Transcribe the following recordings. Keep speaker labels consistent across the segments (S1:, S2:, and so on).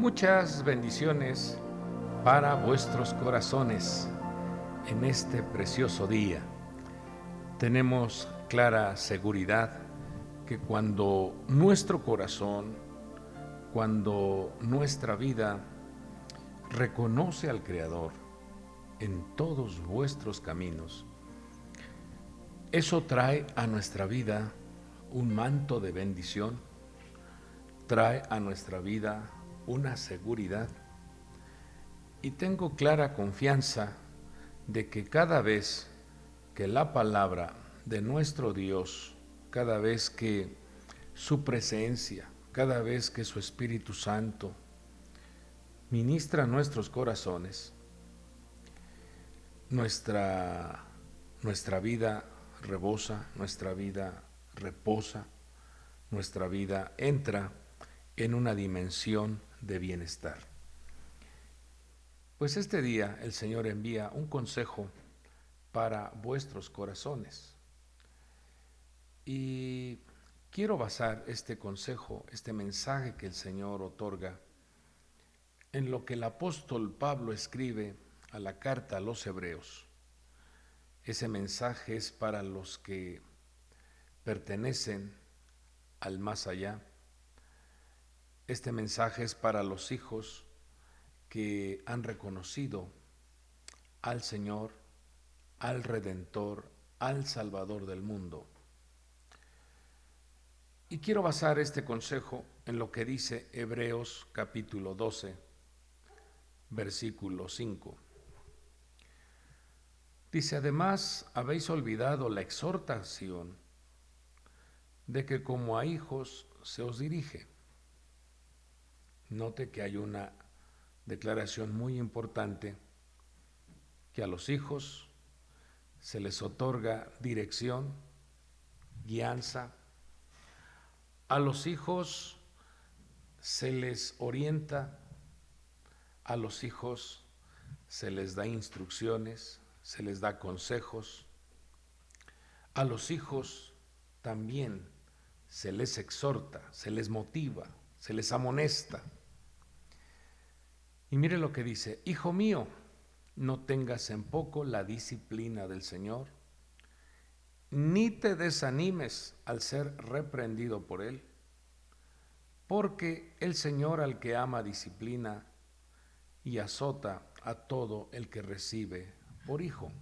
S1: Muchas bendiciones para vuestros corazones en este precioso día. Tenemos clara seguridad que cuando nuestro corazón, cuando nuestra vida reconoce al Creador en todos vuestros caminos, eso trae a nuestra vida un manto de bendición, trae a nuestra vida una seguridad. Y tengo clara confianza de que cada vez que la palabra de nuestro Dios, cada vez que su presencia, cada vez que su Espíritu Santo ministra nuestros corazones, nuestra vida rebosa, nuestra vida reposa, nuestra vida entra en una dimensión de bienestar. Pues este día el Señor envía un consejo para vuestros corazones. Y quiero basar este consejo, este mensaje que el Señor otorga, en lo que el apóstol Pablo escribe a la carta a los Hebreos. Ese mensaje es para los que pertenecen al más allá. Este mensaje es para los hijos que han reconocido al Señor, al Redentor, al Salvador del mundo. Y quiero basar este consejo en lo que dice Hebreos capítulo 12, versículo 5. Dice: además, habéis olvidado la exhortación de que como a hijos se os dirige. Note que hay una declaración muy importante, que a los hijos se les otorga dirección, guianza, a los hijos se les orienta, a los hijos se les da instrucciones, se les da consejos, a los hijos también se les exhorta, se les motiva, se les amonesta. Y mire lo que dice: hijo mío, no tengas en poco la disciplina del Señor, ni te desanimes al ser reprendido por Él, porque el Señor al que ama disciplina y azota a todo el que recibe por hijo.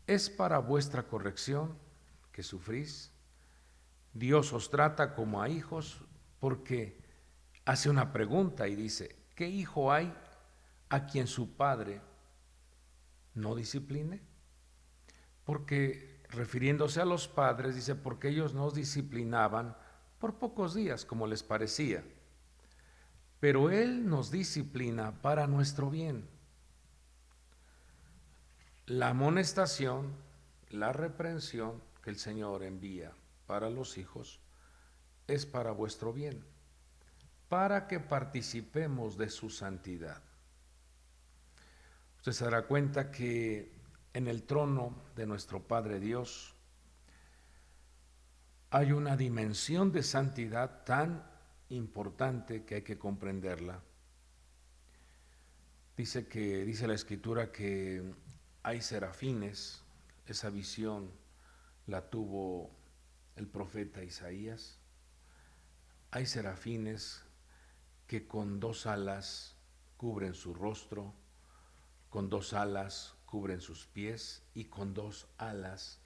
S1: Es para vuestra corrección que sufrís. Dios os trata como a hijos, porque hace una pregunta y dice: ¿qué hijo hay a quien su padre no discipline? Porque refiriéndose a los padres, dice: porque ellos nos disciplinaban por pocos días, como les parecía, pero Él nos disciplina para nuestro bien. La amonestación, la reprensión que el Señor envía para los hijos es para vuestro bien, para que participemos de su santidad. Usted se dará cuenta que en el trono de nuestro Padre Dios hay una dimensión de santidad tan importante que hay que comprenderla. Dice la Escritura que hay serafines. Esa visión la tuvo el profeta Isaías. Hay serafines que con dos alas cubren su rostro, con dos alas cubren sus pies y con dos alas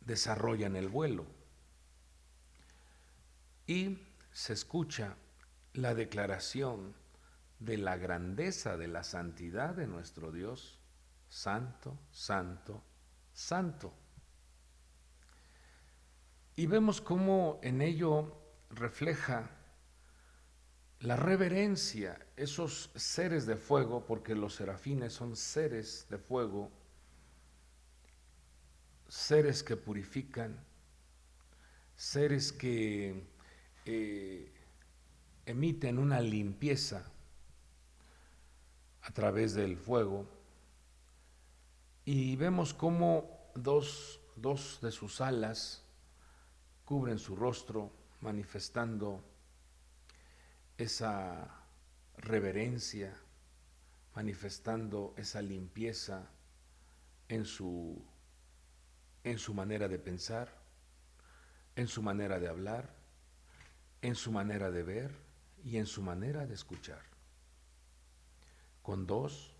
S1: desarrollan el vuelo. Y se escucha la declaración de la grandeza de la santidad de nuestro Dios: santo, santo, santo. Y vemos cómo en ello refleja la reverencia, esos seres de fuego, porque los serafines son seres de fuego, seres que purifican, seres que emiten una limpieza a través del fuego. Y vemos cómo dos de sus alas cubren su rostro, manifestando esa reverencia, manifestando esa limpieza en su manera de pensar, en su manera de hablar, en su manera de ver y en su manera de escuchar. Con dos,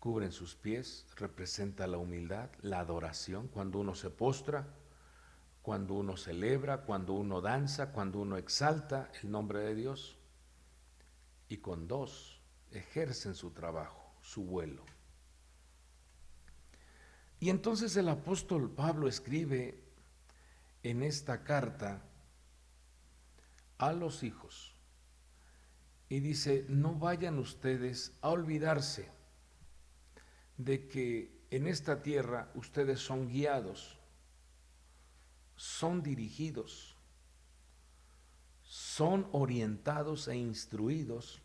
S1: cubren sus pies, representa la humildad, la adoración, cuando uno se postra, cuando uno celebra, cuando uno danza, cuando uno exalta el nombre de Dios. Y con dos, ejercen su trabajo, su vuelo. Y entonces el apóstol Pablo escribe en esta carta a los hijos y dice: no vayan ustedes a olvidarse de que en esta tierra ustedes son guiados, son dirigidos, son orientados e instruidos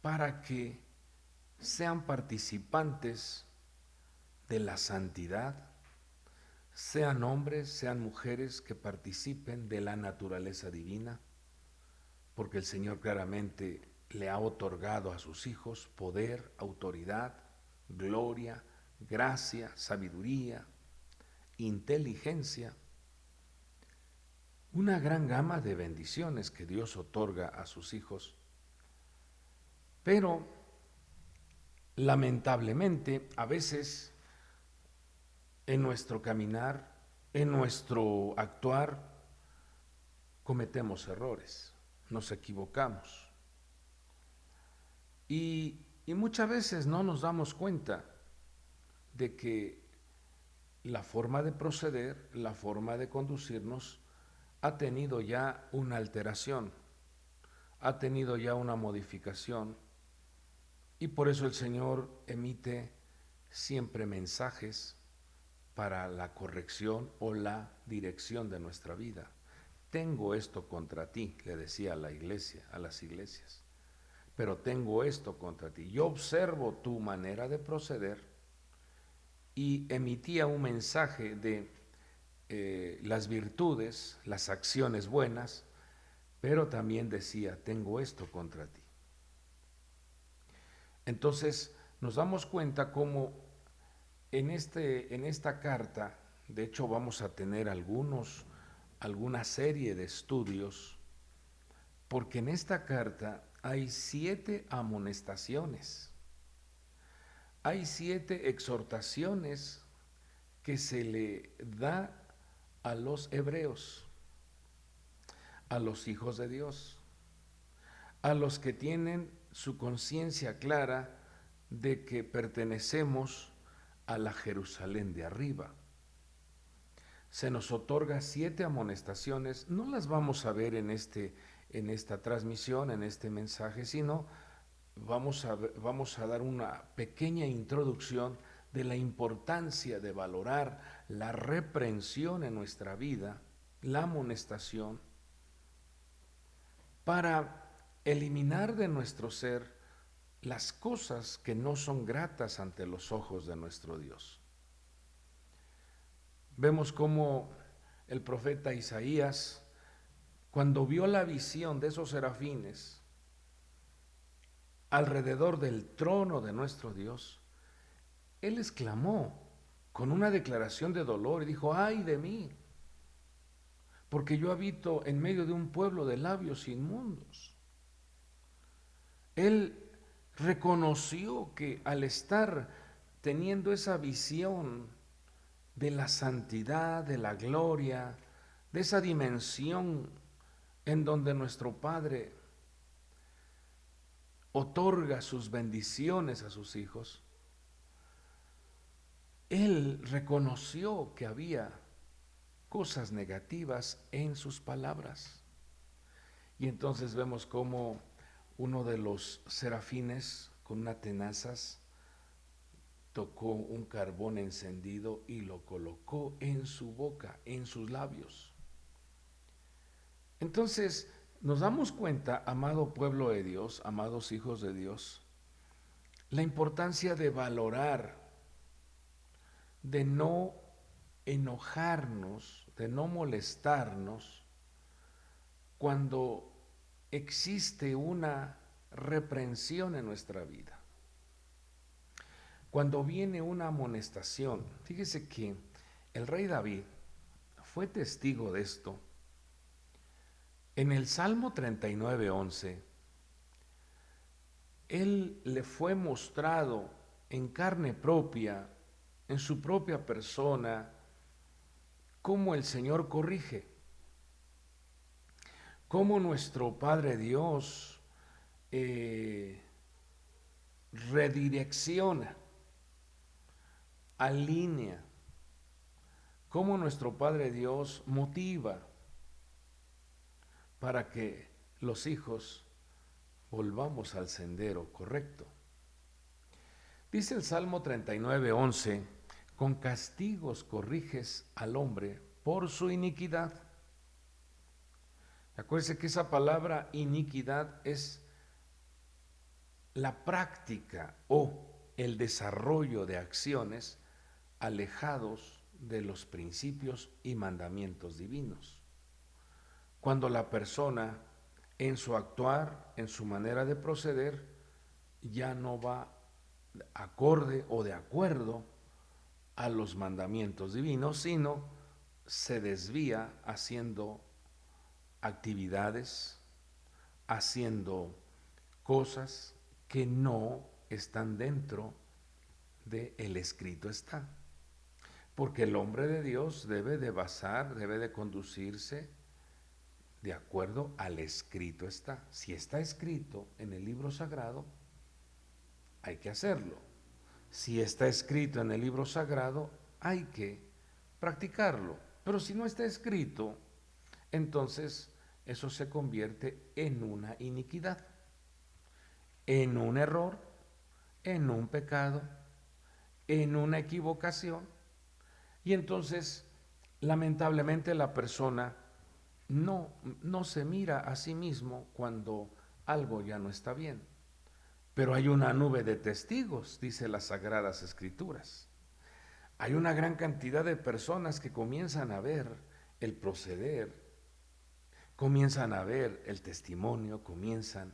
S1: para que sean participantes de la santidad, sean hombres, sean mujeres que participen de la naturaleza divina, porque el Señor claramente le ha otorgado a sus hijos poder, autoridad, gloria, gracia, sabiduría, inteligencia, una gran gama de bendiciones que Dios otorga a sus hijos. Pero lamentablemente a veces en nuestro caminar, en nuestro actuar, cometemos errores, nos equivocamos. Y muchas veces no nos damos cuenta de que la forma de proceder, la forma de conducirnos, ha tenido ya una alteración, ha tenido ya una modificación, y por eso el Señor emite siempre mensajes para la corrección o la dirección de nuestra vida. Tengo esto contra ti, le decía a la iglesia, a las iglesias, pero tengo esto contra ti. Yo observo tu manera de proceder, y emitía un mensaje de las virtudes, las acciones buenas, pero también decía: tengo esto contra ti. Entonces nos damos cuenta cómo en esta carta, de hecho vamos a tener alguna serie de estudios, porque en esta carta hay 7 amonestaciones, hay 7 exhortaciones que se le da a los hebreos, a los hijos de Dios, a los que tienen su conciencia clara de que pertenecemos a la Jerusalén de arriba. Se nos otorga 7 amonestaciones, no las vamos a ver en esta transmisión, en este mensaje, sino vamos a dar una pequeña introducción de la importancia de valorar la reprensión en nuestra vida, la amonestación, para eliminar de nuestro ser las cosas que no son gratas ante los ojos de nuestro Dios. Vemos cómo el profeta Isaías, cuando vio la visión de esos serafines alrededor del trono de nuestro Dios, él exclamó con una declaración de dolor y dijo: ¡ay de mí! Porque yo habito en medio de un pueblo de labios inmundos. Él reconoció que al estar teniendo esa visión de la santidad, de la gloria, de esa dimensión en donde nuestro Padre otorga sus bendiciones a sus hijos, él reconoció que había cosas negativas en sus palabras. Y entonces vemos cómo uno de los serafines, con unas tenazas, tocó un carbón encendido y lo colocó en su boca, en sus labios. Entonces nos damos cuenta, amado pueblo de Dios, amados hijos de Dios, la importancia de valorar, de no enojarnos, de no molestarnos cuando existe una reprensión en nuestra vida. Cuando viene una amonestación, fíjese que el rey David fue testigo de esto. En el Salmo 39:11, él le fue mostrado en carne propia, en su propia persona, cómo el Señor corrige, cómo nuestro Padre Dios redirecciona, alinea, cómo nuestro Padre Dios motiva para que los hijos volvamos al sendero correcto. Dice el Salmo 39:11, con castigos corriges al hombre por su iniquidad. Acuérdense que esa palabra iniquidad es la práctica o el desarrollo de acciones alejados de los principios y mandamientos divinos. Cuando la persona en su actuar, en su manera de proceder, ya no va acorde o de acuerdo a los mandamientos divinos, sino se desvía haciendo actividades, haciendo cosas que no están dentro del escrito está. Porque el hombre de Dios debe de basar, debe de conducirse de acuerdo al escrito está. Si está escrito en el libro sagrado, hay que hacerlo. Si está escrito en el libro sagrado, hay que practicarlo. Pero si no está escrito, entonces eso se convierte en una iniquidad, en un error, en un pecado, en una equivocación. Y entonces, lamentablemente, la persona no se mira a sí mismo cuando algo ya no está bien. Pero hay una nube de testigos, dice las Sagradas Escrituras. Hay una gran cantidad de personas que comienzan a ver el proceder, comienzan a ver el testimonio, comienzan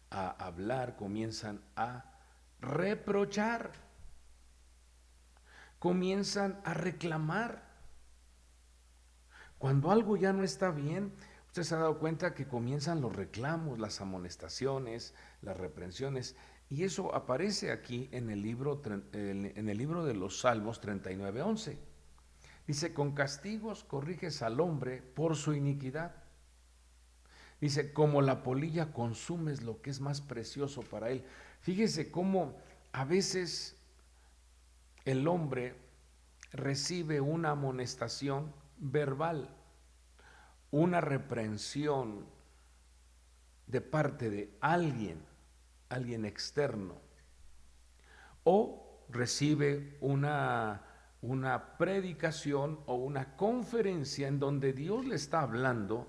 S1: a hablar, comienzan a reprochar, comienzan a reclamar. Cuando algo ya no está bien, usted se ha dado cuenta que comienzan los reclamos, las amonestaciones, las reprensiones, y eso aparece aquí en el libro de los Salmos 39:11. Dice, con castigos corriges al hombre por su iniquidad. Dice, como la polilla consumes lo que es más precioso para él. Fíjese cómo a veces el hombre recibe una amonestación verbal, una reprensión de parte de alguien externo, o recibe una predicación o una conferencia en donde Dios le está hablando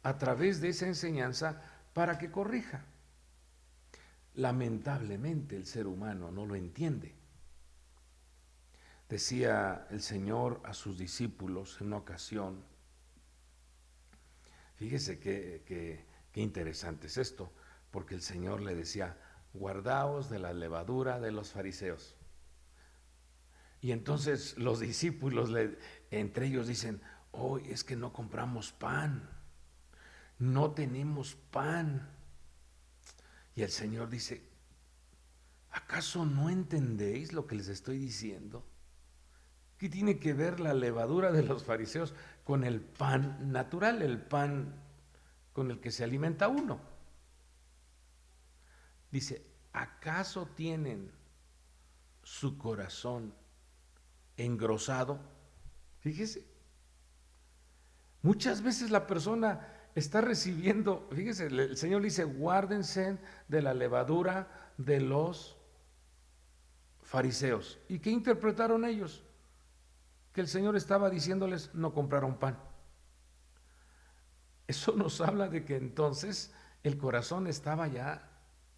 S1: a través de esa enseñanza para que corrija. Lamentablemente el ser humano no lo entiende. Decía el Señor a sus discípulos en una ocasión, fíjese qué interesante es esto, porque el Señor le decía, guardaos de la levadura de los fariseos. Y entonces los discípulos, entre ellos dicen, hoy es que no compramos pan, no tenemos pan. Y el Señor dice, ¿acaso no entendéis lo que les estoy diciendo? ¿Qué tiene que ver la levadura de los fariseos con el pan natural, el pan con el que se alimenta uno? Dice, ¿acaso tienen su corazón engrosado? Fíjese, muchas veces la persona está recibiendo, fíjese, el Señor le dice, guárdense de la levadura de los fariseos. ¿Y qué interpretaron ellos? Que el Señor estaba diciéndoles, no compraron pan. Eso nos habla de que entonces el corazón estaba ya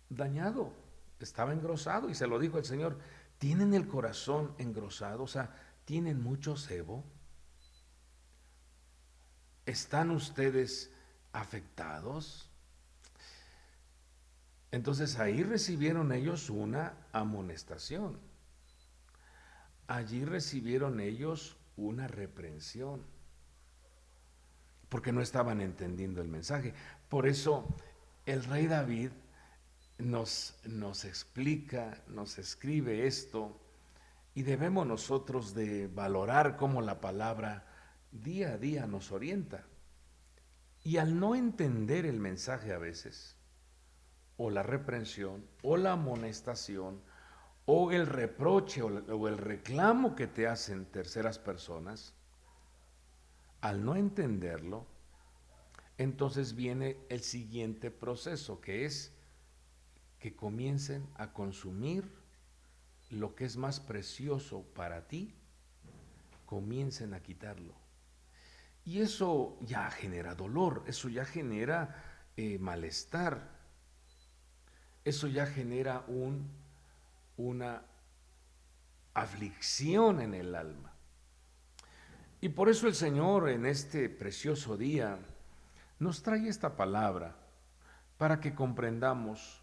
S1: dañado, estaba engrosado, y se lo dijo el Señor, ¿tienen el corazón engrosado? O sea, ¿tienen mucho cebo? ¿Están ustedes afectados? Entonces ahí recibieron ellos una amonestación. Allí recibieron ellos una reprensión, porque no estaban entendiendo el mensaje. Por eso el rey David nos explica, nos escribe esto, y debemos nosotros de valorar cómo la palabra día a día nos orienta. Y al no entender el mensaje a veces, o la reprensión, o la amonestación, o el reproche, o el reclamo que te hacen terceras personas, al no entenderlo, entonces viene el siguiente proceso, que es que comiencen a consumir lo que es más precioso para ti, comiencen a quitarlo. Y eso ya genera dolor, eso ya genera malestar, eso ya genera una aflicción en el alma. Y por eso el Señor en este precioso día nos trae esta palabra para que comprendamos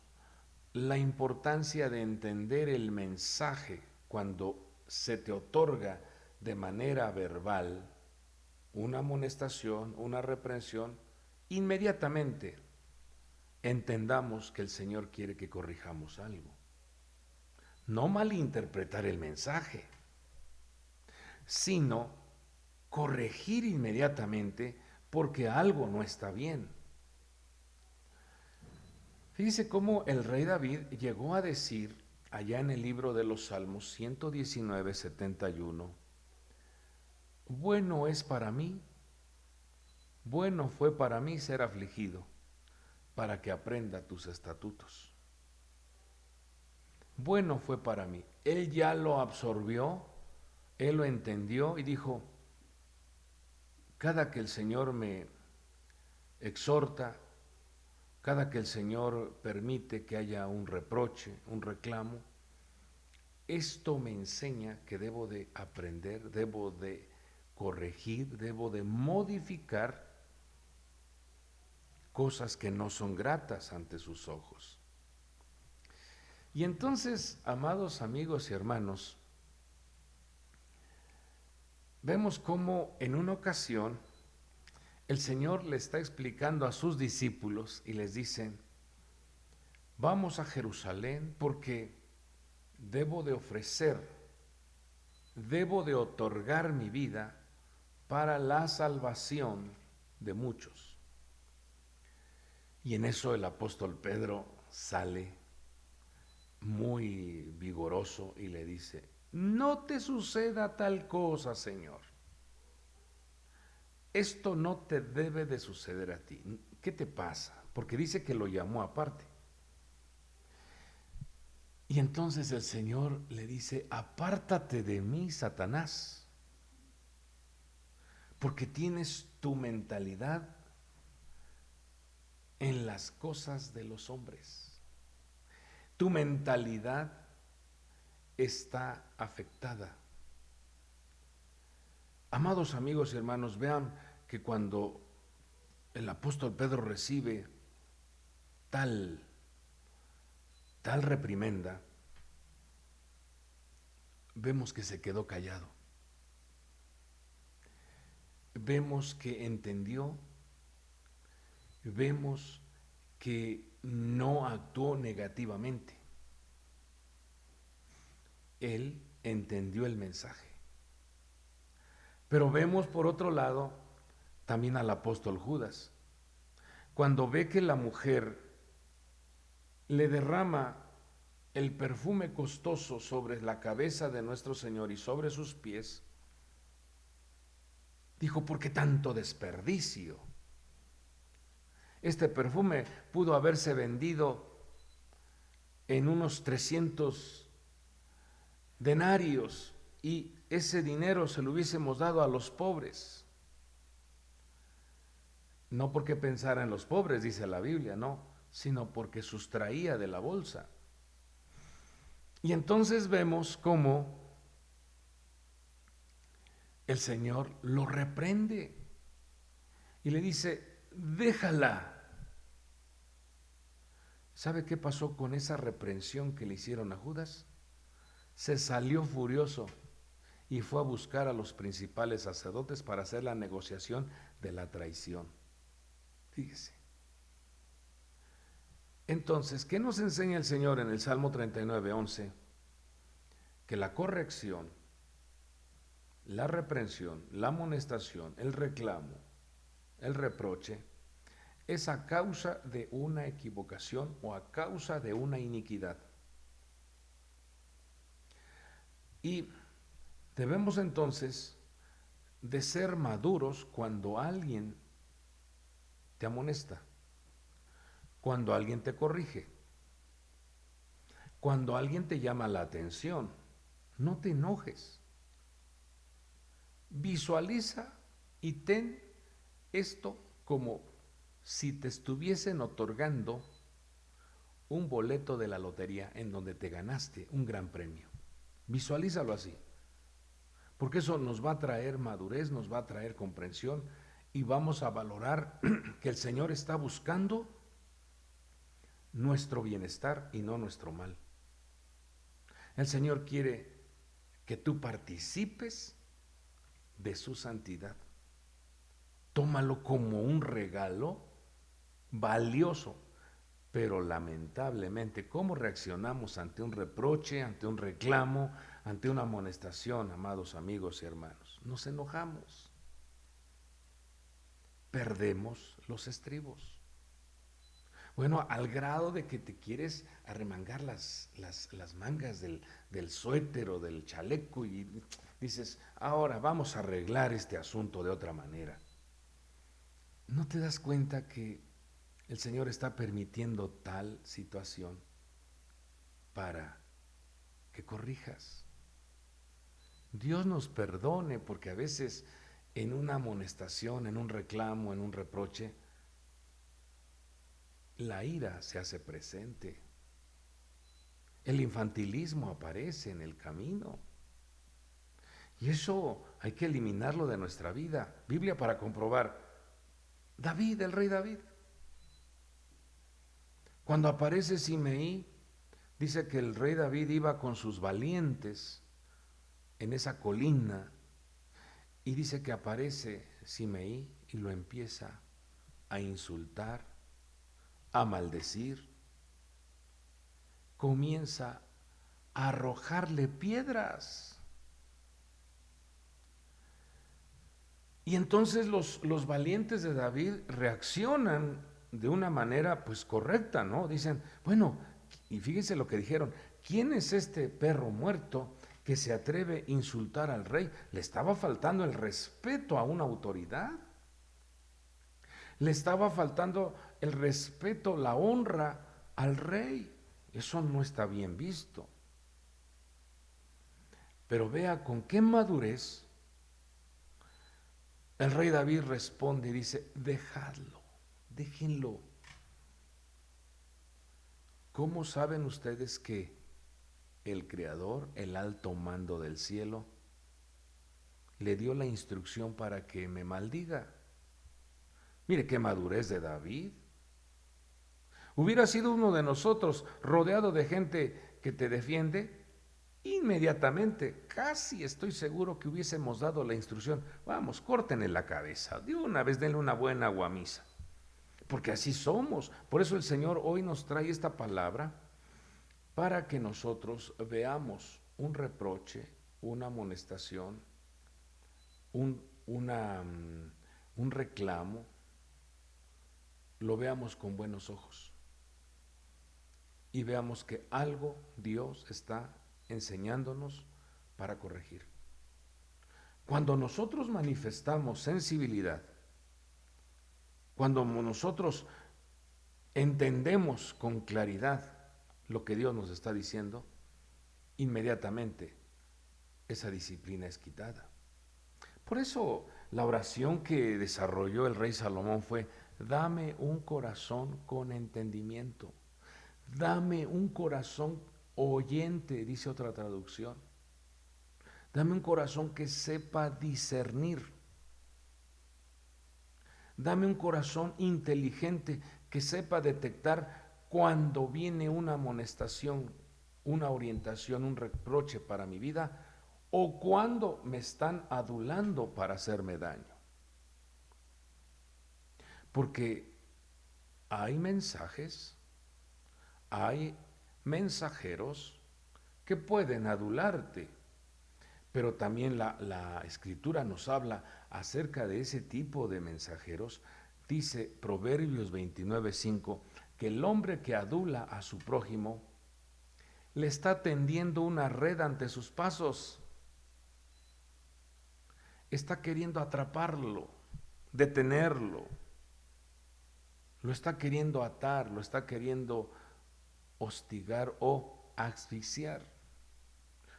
S1: la importancia de entender el mensaje cuando se te otorga de manera verbal una amonestación, una reprensión. Inmediatamente entendamos que el Señor quiere que corrijamos algo. No malinterpretar el mensaje, sino corregir inmediatamente porque algo no está bien. Fíjese cómo el rey David llegó a decir allá en el libro de los Salmos 119, 71, bueno es para mí, bueno fue para mí ser afligido, para que aprenda tus estatutos. Bueno fue para mí. Él ya lo absorbió, él lo entendió y dijo, cada que el Señor me exhorta, cada que el Señor permite que haya un reproche, un reclamo, esto me enseña que debo de aprender, debo de corregir, debo de modificar cosas que no son gratas ante sus ojos. Y entonces, amados amigos y hermanos, vemos cómo en una ocasión el Señor le está explicando a sus discípulos y les dice, vamos a Jerusalén porque debo de ofrecer, debo de otorgar mi vida para la salvación de muchos. Y en eso el apóstol Pedro sale muy vigoroso y le dice, no te suceda tal cosa, Señor. Esto no te debe de suceder a ti. ¿Qué te pasa? Porque dice que lo llamó aparte. Y entonces el Señor le dice, apártate de mí, Satanás, porque tienes tu mentalidad en las cosas de los hombres. Tu mentalidad está afectada. Amados amigos y hermanos, vean que cuando el apóstol Pedro recibe tal reprimenda, vemos que se quedó callado. Vemos que entendió, vemos que no actuó negativamente. Él entendió el mensaje. Pero vemos por otro lado también al apóstol Judas. Cuando ve que la mujer le derrama el perfume costoso sobre la cabeza de nuestro Señor y sobre sus pies, dijo, ¿por qué tanto desperdicio? Este perfume pudo haberse vendido en unos 300 denarios y ese dinero se lo hubiésemos dado a los pobres. No porque pensara en los pobres, dice la Biblia, no, sino porque sustraía de la bolsa. Y entonces vemos cómo el Señor lo reprende y le dice, déjala. ¿Sabe qué pasó con esa reprensión que le hicieron a Judas? Se salió furioso y fue a buscar a los principales sacerdotes para hacer la negociación de la traición. Fíjese. Entonces, ¿qué nos enseña el Señor en el Salmo 39:11? Que la corrección, la reprensión, la amonestación, el reclamo, el reproche, es a causa de una equivocación o a causa de una iniquidad. Y debemos entonces de ser maduros cuando alguien te amonesta, cuando alguien te corrige, cuando alguien te llama la atención. No te enojes. Visualiza y ten esto como si te estuviesen otorgando un boleto de la lotería en donde te ganaste un gran premio. Visualízalo así, porque eso nos va a traer madurez, nos va a traer comprensión y vamos a valorar que el Señor está buscando nuestro bienestar y no nuestro mal. El Señor quiere que tú participes de su santidad. Tómalo como un regalo valioso, pero lamentablemente, ¿cómo reaccionamos ante un reproche, ante un reclamo, ante una amonestación, amados amigos y hermanos? Nos enojamos, perdemos los estribos. Bueno, al grado de que te quieres arremangar las mangas del suéter o del chaleco y dices, ahora vamos a arreglar este asunto de otra manera. ¿No te das cuenta que el Señor está permitiendo tal situación para que corrijas? Dios nos perdone porque a veces en una amonestación, en un reclamo, en un reproche, la ira se hace presente. El infantilismo aparece en el camino. Y eso hay que eliminarlo de nuestra vida. Biblia para comprobar. David, el rey David. Cuando aparece Simeí, dice que el rey David iba con sus valientes en esa colina y dice que aparece Simeí y lo empieza a insultar, a maldecir, comienza a arrojarle piedras. Y entonces los valientes de David reaccionan de una manera pues correcta, ¿no? Dicen, bueno, y fíjense lo que dijeron, ¿quién es este perro muerto que se atreve a insultar al rey? Le estaba faltando el respeto a una autoridad. Le estaba faltando el respeto, la honra al rey. Eso no está bien visto. Pero vea con qué madurez el rey David responde y dice, dejadlo, déjenlo. ¿Cómo saben ustedes que el Creador, el alto mando del cielo, le dio la instrucción para que me maldiga? Mire qué madurez de David. Hubiera sido uno de nosotros rodeado de gente que te defiende, inmediatamente, casi estoy seguro que hubiésemos dado la instrucción, vamos, córtenle la cabeza, de una vez denle una buena guamisa, porque así somos. Por eso el Señor hoy nos trae esta palabra para que nosotros veamos un reproche, una amonestación, un reclamo, lo veamos con buenos ojos y veamos que algo Dios está enseñándonos para corregir. Cuando nosotros manifestamos sensibilidad, cuando nosotros entendemos con claridad lo que Dios nos está diciendo, inmediatamente esa disciplina es quitada. Por eso la oración que desarrolló el rey Salomón fue, dame un corazón con entendimiento, dame un corazón oyente, dice otra traducción. Dame un corazón que sepa discernir. Dame un corazón inteligente que sepa detectar cuando viene una amonestación, una orientación, un reproche para mi vida, o cuando me están adulando para hacerme daño. Porque hay mensajes, hay mensajeros que pueden adularte, pero también la Escritura nos habla acerca de ese tipo de mensajeros. Dice Proverbios 29:5 que el hombre que adula a su prójimo le está tendiendo una red ante sus pasos, está queriendo atraparlo, detenerlo, lo está queriendo atar, lo está queriendo hostigar o asfixiar.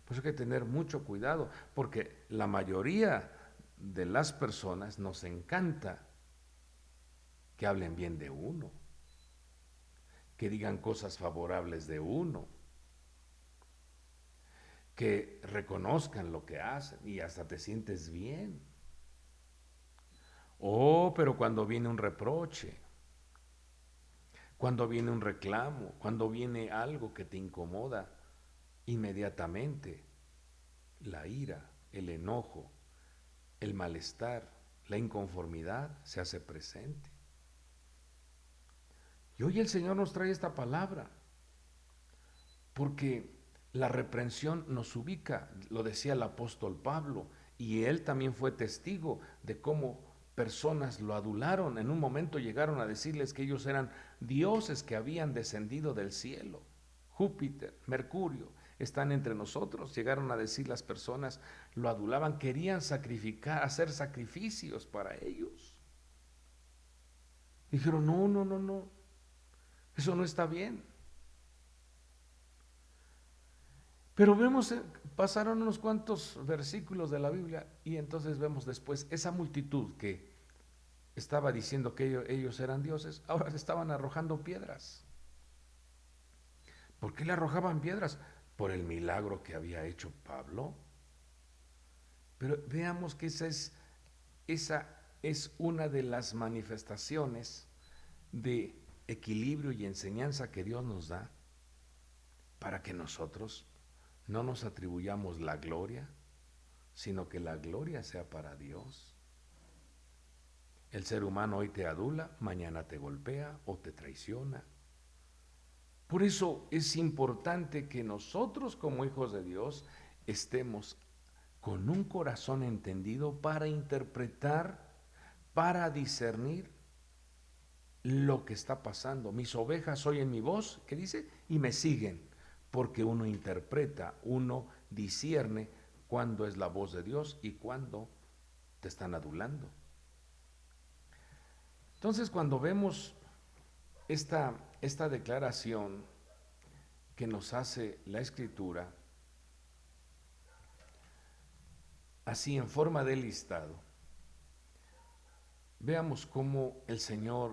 S1: Por eso hay que tener mucho cuidado, porque la mayoría de las personas nos encanta que hablen bien de uno, que digan cosas favorables de uno, que reconozcan lo que hacen y hasta te sientes bien. Oh, pero cuando viene un reproche, cuando viene un reclamo, cuando viene algo que te incomoda, inmediatamente la ira, el enojo, el malestar, la inconformidad se hace presente. Y hoy el Señor nos trae esta palabra, porque la reprensión nos ubica, lo decía el apóstol Pablo, y él también fue testigo de cómo personas lo adularon. En un momento llegaron a decirles que ellos eran dioses que habían descendido del cielo. Júpiter, Mercurio, están entre nosotros. Llegaron a decir las personas, lo adulaban, querían sacrificar, hacer sacrificios para ellos. Dijeron, no, no, no, no, eso no está bien. Pero vemos, pasaron unos cuantos versículos de la Biblia y entonces vemos después esa multitud que estaba diciendo que ellos eran dioses, ahora se estaban arrojando piedras. ¿Por qué le arrojaban piedras? Por el milagro que había hecho Pablo. Pero veamos que esa es una de las manifestaciones de equilibrio y enseñanza que Dios nos da para que nosotros no nos atribuyamos la gloria, sino que la gloria sea para Dios. El ser humano hoy te adula, mañana te golpea o te traiciona. Por eso es importante que nosotros como hijos de Dios estemos con un corazón entendido para interpretar, para discernir lo que está pasando. Mis ovejas oyen mi voz, ¿qué dice? Y me siguen, porque uno interpreta, uno discierne cuándo es la voz de Dios y cuándo te están adulando. Entonces, cuando vemos esta declaración que nos hace la Escritura, así en forma de listado, veamos cómo el Señor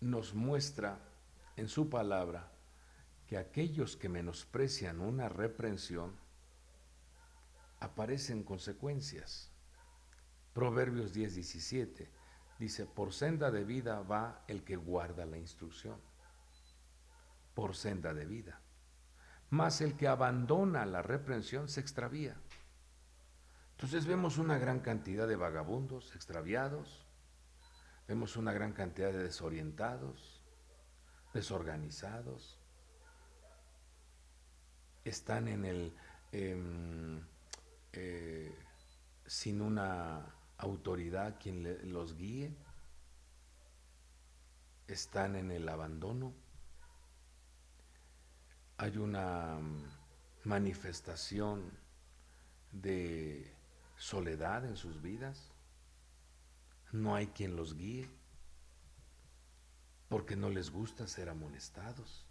S1: nos muestra en su palabra que aquellos que menosprecian una reprensión aparecen consecuencias. Proverbios 10:17 dice, por senda de vida va el que guarda la instrucción, por senda de vida. Mas el que abandona la reprensión se extravía. Entonces vemos una gran cantidad de vagabundos extraviados, vemos una gran cantidad de desorientados, desorganizados, están sin una autoridad quien los guíe, están en el abandono. Hay una manifestación de soledad en sus vidas, no hay quien los guíe, porque no les gusta ser amonestados.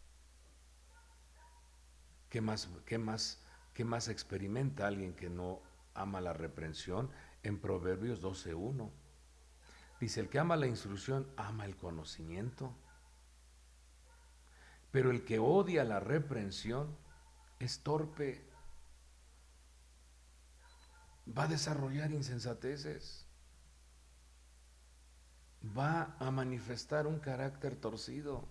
S1: ¿Qué más experimenta alguien que no ama la reprensión? En Proverbios 12:1 dice, el que ama la instrucción ama el conocimiento, pero el que odia la reprensión es torpe, va a desarrollar insensateces, va a manifestar un carácter torcido.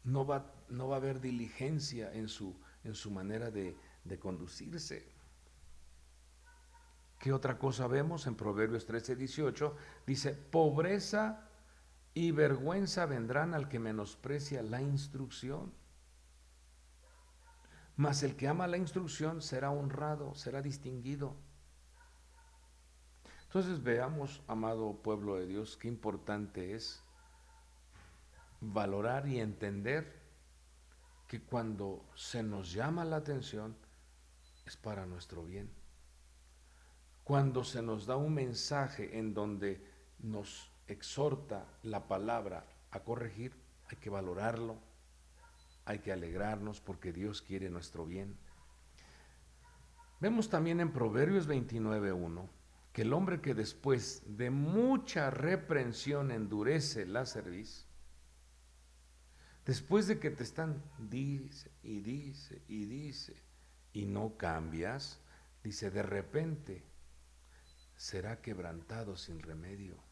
S1: no va a haber diligencia en su manera de conducirse. ¿Qué otra cosa vemos en Proverbios 13:18? Dice, pobreza y vergüenza vendrán al que menosprecia la instrucción. Mas el que ama la instrucción será honrado, será distinguido. Entonces veamos, amado pueblo de Dios, qué importante es valorar y entender que cuando se nos llama la atención es para nuestro bien. Cuando se nos da un mensaje en donde nos exhorta la palabra a corregir, hay que valorarlo, hay que alegrarnos porque Dios quiere nuestro bien. Vemos también en Proverbios 29:1 que el hombre que después de mucha reprensión endurece la cerviz, después de que te están dice y dice y dice y no cambias, dice, de repente será quebrantado sin remedio.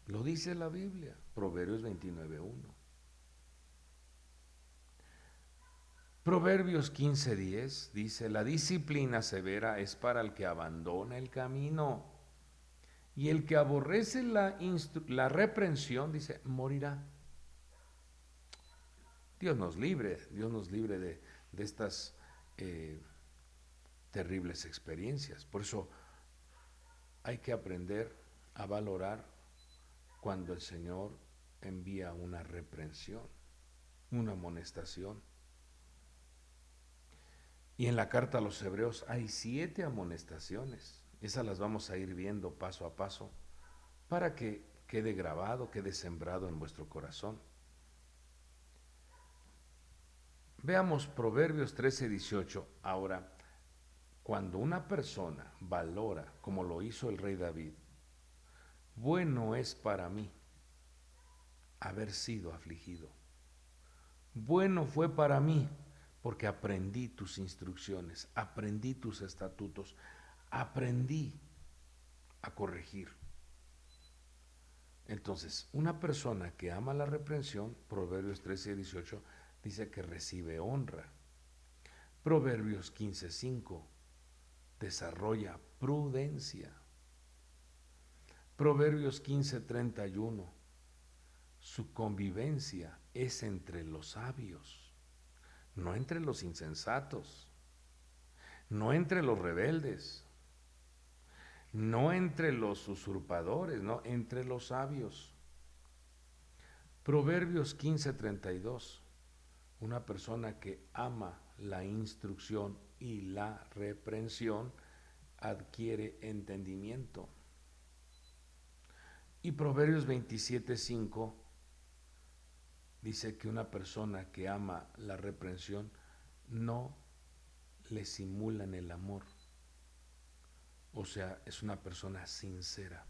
S1: Lo dice la Biblia, Proverbios 29:1. Proverbios 15:10 dice, la disciplina severa es para el que abandona el camino, y el que aborrece la reprensión, dice, morirá. Dios nos libre de estas terribles experiencias. Por eso hay que aprender a valorar cuando el Señor envía una reprensión, una amonestación. Y en la carta a los Hebreos hay 7 amonestaciones. Esas las vamos a ir viendo paso a paso para que quede grabado, quede sembrado en vuestro corazón. Veamos Proverbios 13:18. Ahora, cuando una persona valora, como lo hizo el rey David, bueno es para mí haber sido afligido. Bueno fue para mí porque aprendí tus instrucciones, aprendí tus estatutos, aprendí a corregir. Entonces, una persona que ama la reprensión, Proverbios 13:18, dice que recibe honra. Proverbios 15:5 desarrolla prudencia. Proverbios 15:31, su convivencia es entre los sabios, no entre los insensatos, no entre los rebeldes, no entre los usurpadores, no, entre los sabios. Proverbios 15:32, una persona que ama la instrucción y la reprensión adquiere entendimiento. Y Proverbios 27:5 dice que una persona que ama la reprensión no le simulan el amor. O sea, es una persona sincera.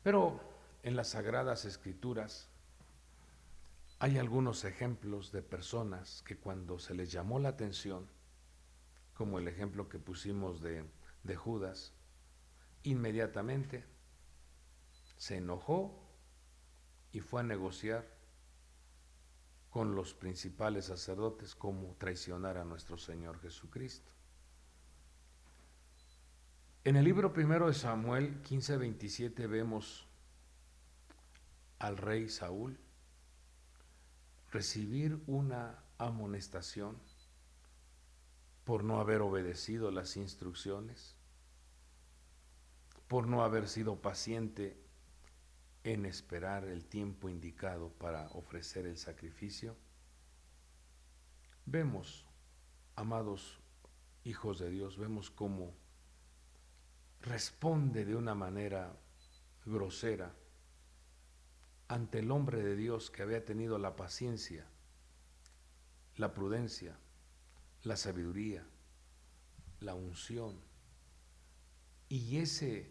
S1: Pero en las Sagradas Escrituras hay algunos ejemplos de personas que cuando se les llamó la atención, como el ejemplo que pusimos de Judas, inmediatamente se enojó y fue a negociar con los principales sacerdotes cómo traicionar a nuestro Señor Jesucristo. En el libro primero de Samuel 15:27 vemos al rey Saúl recibir una amonestación por no haber obedecido las instrucciones, por no haber sido paciente en esperar el tiempo indicado para ofrecer el sacrificio. Vemos, amados hijos de Dios, vemos cómo responde de una manera grosera ante el hombre de Dios que había tenido la paciencia, la prudencia, la sabiduría, la unción y esa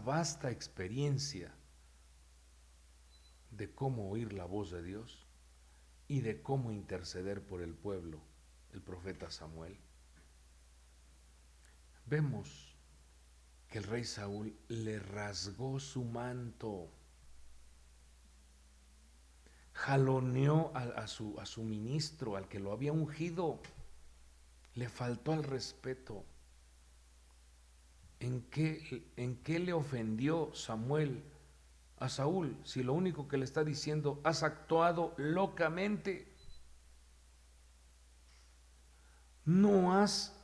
S1: vasta experiencia de cómo oír la voz de Dios y de cómo interceder por el pueblo, el profeta Samuel. Vemos que el rey Saúl le rasgó su manto, jaloneó a su ministro, al que lo había ungido, le faltó al respeto. ¿En qué le ofendió Samuel a Saúl si lo único que le está diciendo, has actuado locamente? No has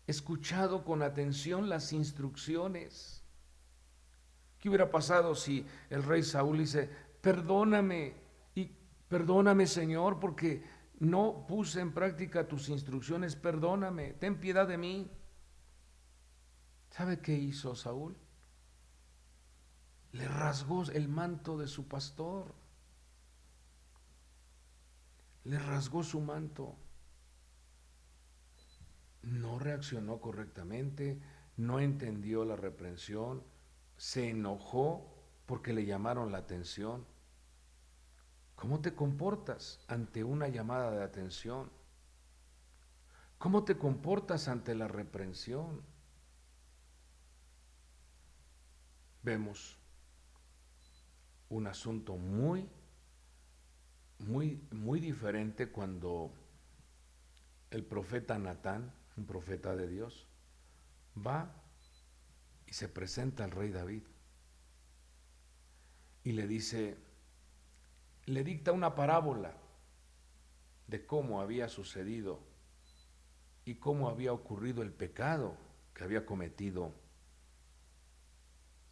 S1: escuchado con atención las instrucciones. ¿Qué hubiera pasado si el rey Saúl dice, perdóname, y perdóname, Señor, porque no puse en práctica tus instrucciones, perdóname, ten piedad de mí? ¿Sabe qué hizo Saúl? Le rasgó el manto de su pastor, le rasgó su manto. No reaccionó correctamente, no entendió la reprensión, se enojó porque le llamaron la atención. ¿Cómo te comportas ante una llamada de atención? ¿Cómo te comportas ante la reprensión? Vemos un asunto muy diferente cuando el profeta Natán, un profeta de Dios, va y se presenta al rey David y le dice, le dicta una parábola de cómo había sucedido y cómo había ocurrido el pecado que había cometido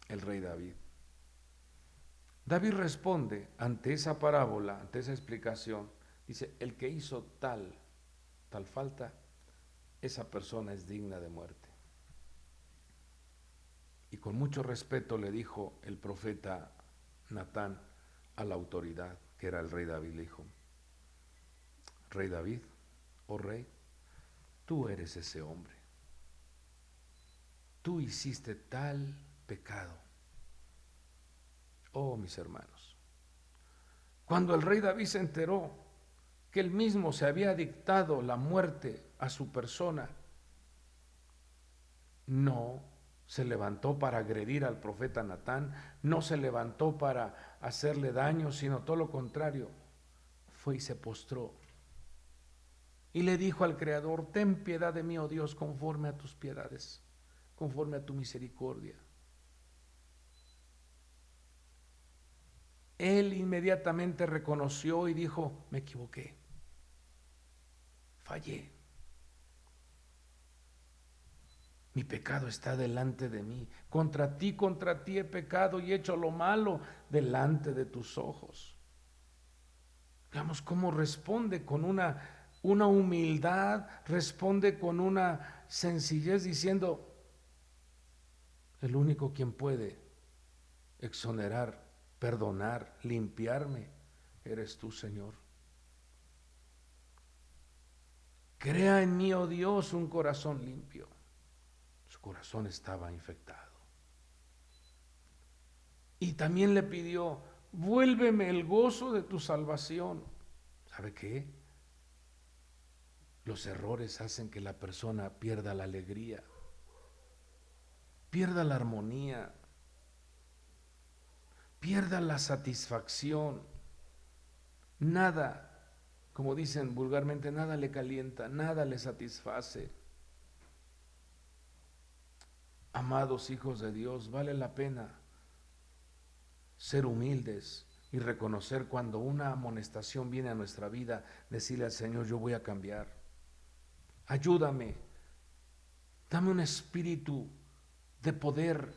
S1: el rey David. David responde ante esa parábola, ante esa explicación, dice, el que hizo tal falta, esa persona es digna de muerte. Y con mucho respeto le dijo el profeta Natán a la autoridad, que era el rey David, le dijo, rey David, oh rey, tú eres ese hombre. Tú hiciste tal pecado. Oh, mis hermanos, cuando el rey David se enteró que él mismo se había dictado la muerte a su persona, no se levantó para agredir al profeta Natán, no se levantó para hacerle daño, sino todo lo contrario, fue y se postró y le dijo al Creador, ten piedad de mí, oh Dios, conforme a tus piedades, conforme a tu misericordia. Él inmediatamente reconoció y dijo, me equivoqué, fallé. Mi pecado está delante de mí. Contra ti he pecado y hecho lo malo delante de tus ojos. Veamos cómo responde con una humildad, responde con una sencillez diciendo, el único quien puede exonerar, perdonar, limpiarme, eres tú, Señor. Crea en mí, oh Dios, un corazón limpio. Su corazón estaba infectado. Y también le pidió, vuélveme el gozo de tu salvación. ¿Sabe qué? Los errores hacen que la persona pierda la alegría, pierda la armonía, pierda la satisfacción. Nada, como dicen vulgarmente, nada le calienta, nada le satisface. Amados hijos de Dios, vale la pena ser humildes y reconocer cuando una amonestación viene a nuestra vida, decirle al Señor, yo voy a cambiar. Ayúdame, dame un espíritu de poder,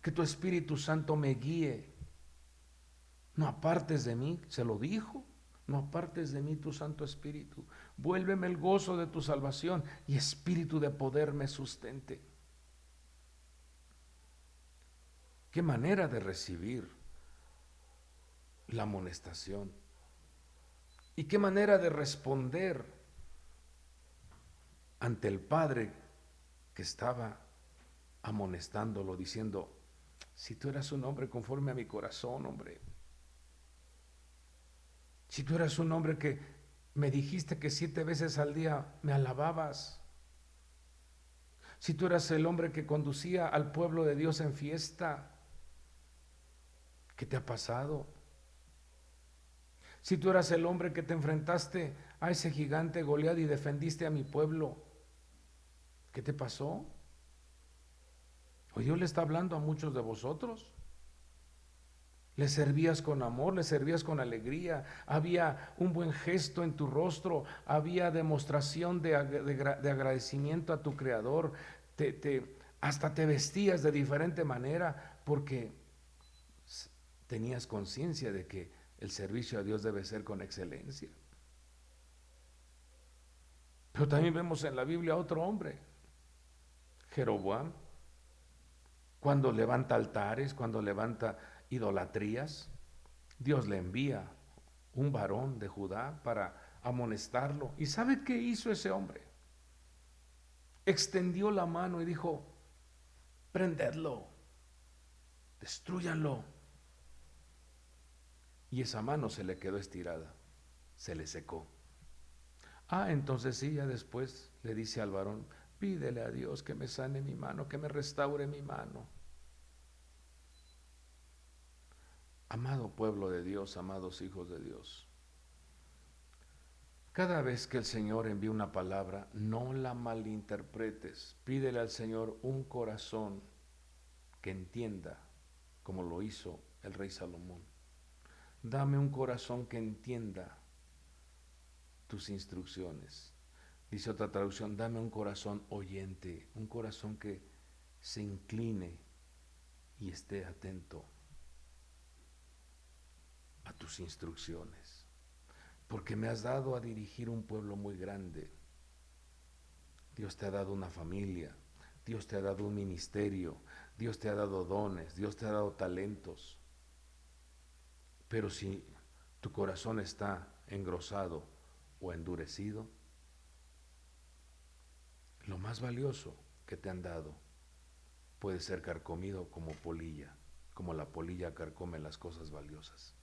S1: que tu Espíritu Santo me guíe. No apartes de mí, se lo dijo, no apartes de mí tu Santo Espíritu. Vuélveme el gozo de tu salvación y espíritu de poder me sustente. Qué manera de recibir la amonestación y qué manera de responder ante el Padre que estaba amonestándolo, diciendo, si tú eras un hombre conforme a mi corazón, hombre, si tú eras un hombre que me dijiste que 7 veces al día me alababas, Si tú eras el hombre que conducía al pueblo de Dios en fiesta, ¿qué te ha pasado? Si tú eras el hombre que te enfrentaste a ese gigante Goliat y defendiste a mi pueblo, ¿qué te pasó? Hoy Dios le está hablando a muchos de vosotros. Le servías con amor, le servías con alegría, había un buen gesto en tu rostro, había demostración de agradecimiento a tu Creador, hasta te vestías de diferente manera porque tenías conciencia de que el servicio a Dios debe ser con excelencia. Pero también vemos en la Biblia a otro hombre, Jeroboam, cuando levanta altares, cuando levanta idolatrías, Dios le envía un varón de Judá para amonestarlo. ¿Y sabe qué hizo ese hombre? Extendió la mano y dijo: prendedlo, destrúyanlo. Y esa mano se le quedó estirada, se le secó. Entonces sí, ya después le dice al varón: pídele a Dios que me sane mi mano, que me restaure mi mano. Amado pueblo de Dios, amados hijos de Dios, cada vez que el Señor envíe una palabra, no la malinterpretes. Pídele al Señor un corazón que entienda, como lo hizo el rey Salomón. Dame un corazón que entienda tus instrucciones. Dice otra traducción: dame un corazón oyente, un corazón que se incline y esté atento a tus instrucciones. Porque me has dado a dirigir un pueblo muy grande. Dios te ha dado una familia, Dios te ha dado un ministerio, Dios te ha dado dones, Dios te ha dado talentos. Pero si tu corazón está engrosado o endurecido, lo más valioso que te han dado puede ser carcomido como polilla, como la polilla carcome las cosas valiosas.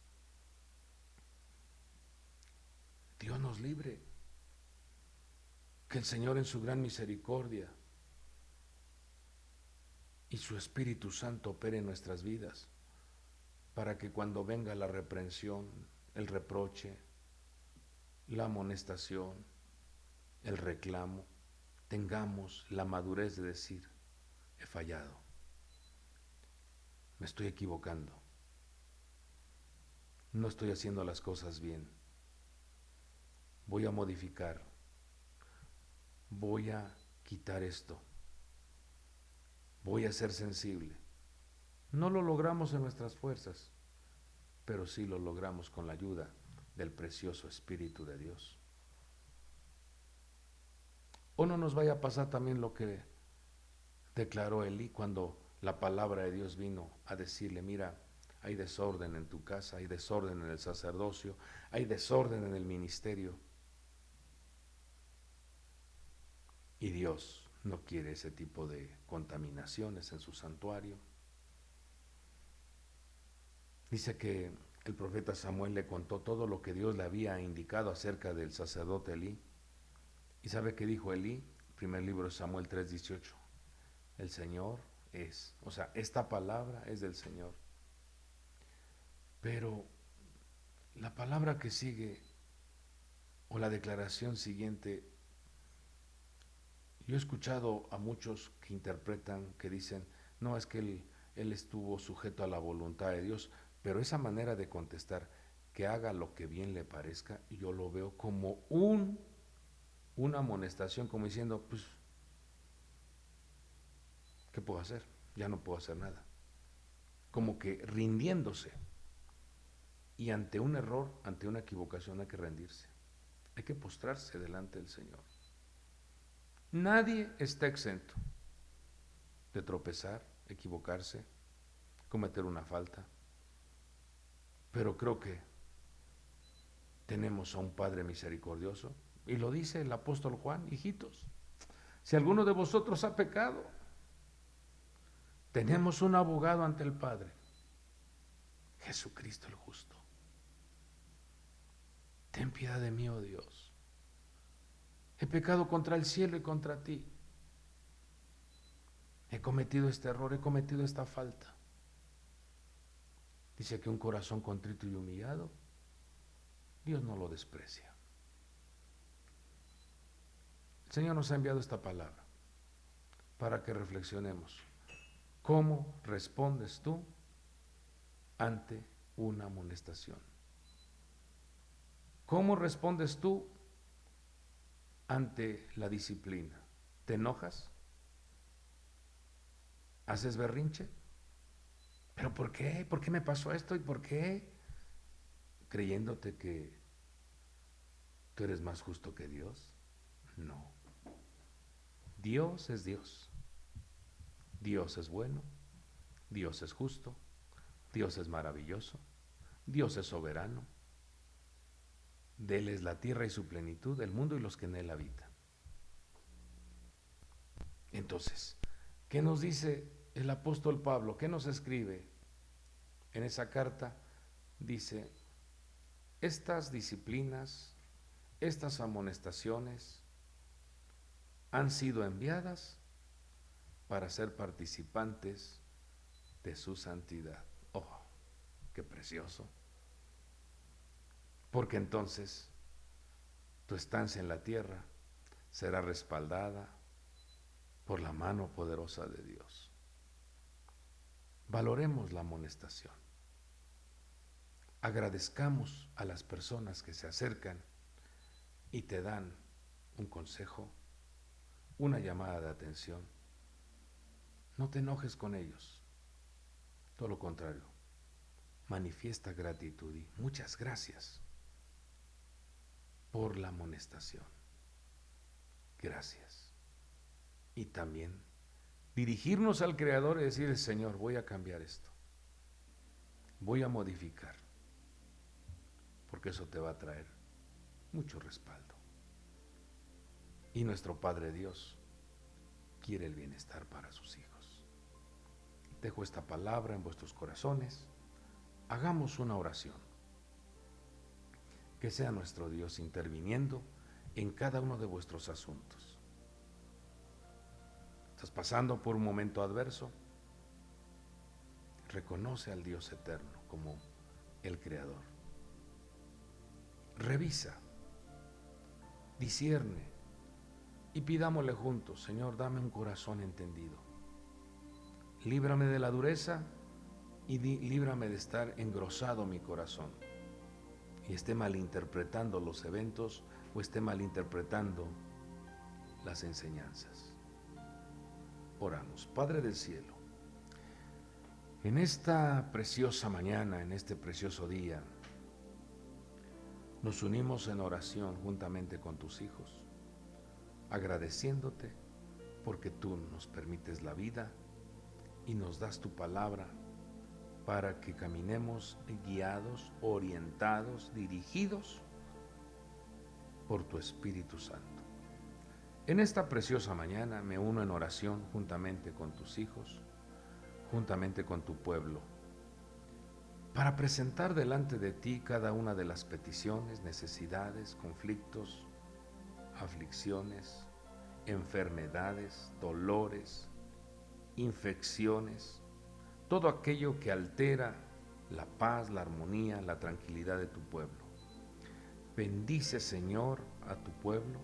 S1: Dios nos libre. Que el Señor en su gran misericordia y su Espíritu Santo opere en nuestras vidas, para que cuando venga la reprensión, el reproche, la amonestación, el reclamo, tengamos la madurez de decir: he fallado, me estoy equivocando, no estoy haciendo las cosas bien, voy a modificar, voy a quitar esto, voy a ser sensible. No lo logramos en nuestras fuerzas, pero sí lo logramos con la ayuda del precioso Espíritu de Dios. O no nos vaya a pasar también lo que declaró Elí cuando la palabra de Dios vino a decirle: mira, hay desorden en tu casa, hay desorden en el sacerdocio, hay desorden en el ministerio. Y Dios no quiere ese tipo de contaminaciones en su santuario. Dice que el profeta Samuel le contó todo lo que Dios le había indicado acerca del sacerdote Elí. ¿Y sabe qué dijo Elí? Primer libro de Samuel 3:18. El Señor es, o sea, esta palabra es del Señor. Pero la palabra que sigue, o la declaración siguiente, yo he escuchado a muchos que interpretan, que dicen: no, es que él estuvo sujeto a la voluntad de Dios. Pero esa manera de contestar, que haga lo que bien le parezca, yo lo veo como una amonestación, como diciendo: pues, ¿qué puedo hacer? Ya no puedo hacer nada. Como que rindiéndose. Y ante un error, ante una equivocación, hay que rendirse. Hay que postrarse delante del Señor. Nadie está exento de tropezar, equivocarse, cometer una falta. Pero creo que tenemos a un Padre misericordioso. Y lo dice el apóstol Juan: hijitos, si alguno de vosotros ha pecado, tenemos un abogado ante el Padre, Jesucristo el justo. Ten piedad de mí, oh Dios. He pecado contra el cielo y contra ti. he cometido este error, he cometido esta falta. Dice que un corazón contrito y humillado, Dios no lo desprecia. El Señor nos ha enviado esta palabra para que reflexionemos. ¿Cómo respondes tú ante una amonestación? ¿Cómo respondes tú ante la disciplina? ¿Te enojas? ¿Haces berrinche? ¿Pero por qué? ¿Por qué me pasó esto? ¿Y por qué? Creyéndote que tú eres más justo que Dios. No. Dios es Dios. Dios es bueno. Dios es justo. Dios es maravilloso. Dios es soberano. De Él es la tierra y su plenitud, el mundo y los que en Él habitan. Entonces, ¿qué nos dice el apóstol Pablo? ¿Qué nos escribe en esa carta? Dice, estas disciplinas, estas amonestaciones han sido enviadas para ser participantes de su santidad. ¡Oh, qué precioso! Porque entonces tu estancia en la tierra será respaldada por la mano poderosa de Dios. Valoremos la amonestación. Agradezcamos a las personas que se acercan y te dan un consejo, una llamada de atención. No te enojes con ellos. Todo lo contrario. Manifiesta gratitud y muchas gracias por la amonestación. Gracias. Y también dirigirnos al Creador y decirle, Señor, voy a cambiar esto. Voy a modificar. Porque eso te va a traer mucho respaldo. Y nuestro Padre Dios quiere el bienestar para sus hijos. Dejo esta palabra en vuestros corazones. Hagamos una oración. Que sea nuestro Dios interviniendo en cada uno de vuestros asuntos. ¿Estás pasando por un momento adverso? Reconoce al Dios eterno como el Creador. Revisa, discierne y pidámosle juntos, Señor, dame un corazón entendido. Líbrame de la dureza y líbrame de estar engrosado mi corazón y esté malinterpretando los eventos o esté malinterpretando las enseñanzas. Oramos. Padre del cielo, en esta preciosa mañana, en este precioso día, nos unimos en oración juntamente con tus hijos, agradeciéndote porque tú nos permites la vida y nos das tu palabra para que caminemos guiados, orientados, dirigidos por tu Espíritu Santo. En esta preciosa mañana me uno en oración juntamente con tus hijos, juntamente con tu pueblo, para presentar delante de ti cada una de las peticiones, necesidades, conflictos, aflicciones, enfermedades, dolores, infecciones, todo aquello que altera la paz, la armonía, la tranquilidad de tu pueblo. Bendice, Señor, a tu pueblo,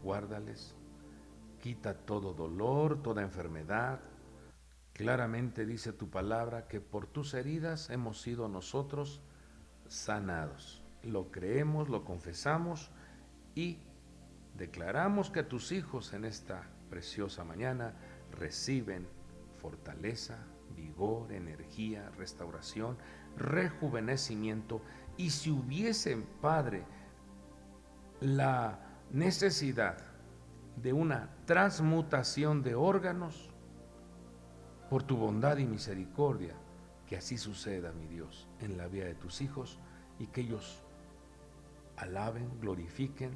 S1: guárdales, quita todo dolor, toda enfermedad. Claramente dice tu palabra que por tus heridas hemos sido nosotros sanados. Lo creemos, lo confesamos y declaramos que tus hijos en esta preciosa mañana reciben fortaleza, vigor, energía, restauración, rejuvenecimiento. Y si hubiese, Padre, la necesidad de una transmutación de órganos, por tu bondad y misericordia, que así suceda, mi Dios, en la vida de tus hijos y que ellos alaben, glorifiquen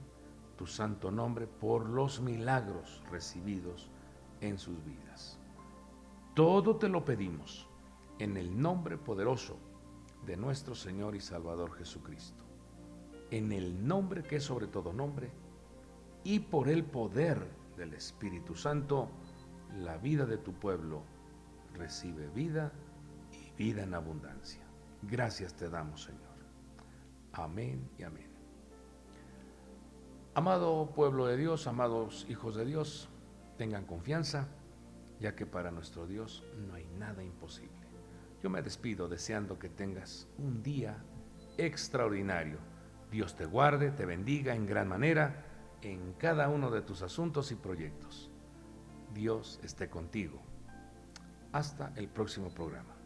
S1: tu santo nombre por los milagros recibidos en sus vidas. Todo te lo pedimos en el nombre poderoso de nuestro Señor y Salvador Jesucristo, en el nombre que es sobre todo nombre y por el poder del Espíritu Santo. la vida de tu pueblo recibe vida y vida en abundancia. Gracias te damos, Señor. Amén y amén. Amado pueblo de Dios, amados hijos de Dios, tengan confianza, ya que para nuestro Dios no hay nada imposible. Yo me despido deseando que tengas un día extraordinario. Dios te guarde, te bendiga en gran manera en cada uno de tus asuntos y proyectos. Dios esté contigo. Hasta el próximo programa.